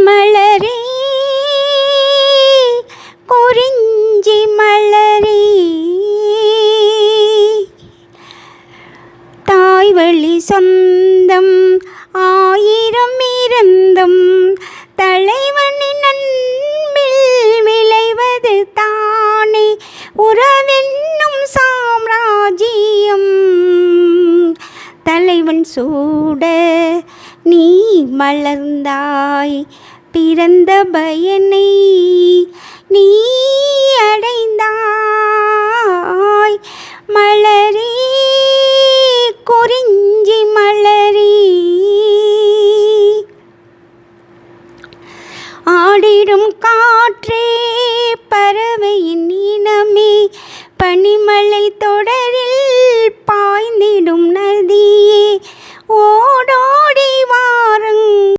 மலரே குறிஞ்சி மலரே தாய்வழி சொந்தம் ஆயிரம் இருந்தும் தலைவனின் அன்பில் விளைவது தானே உறவென்னும் சாம்ராஜ்யம். தலைவன் சூட நீ மலர்ந்தாய், பிறந்த பயனை நீ அடைந்தாய். மலரே குறிஞ்சி மலரே ஆடிடும் காற்றே பறவையின் இனமே, பனிமலை தொடரில் பாய்ந்திடும் நதி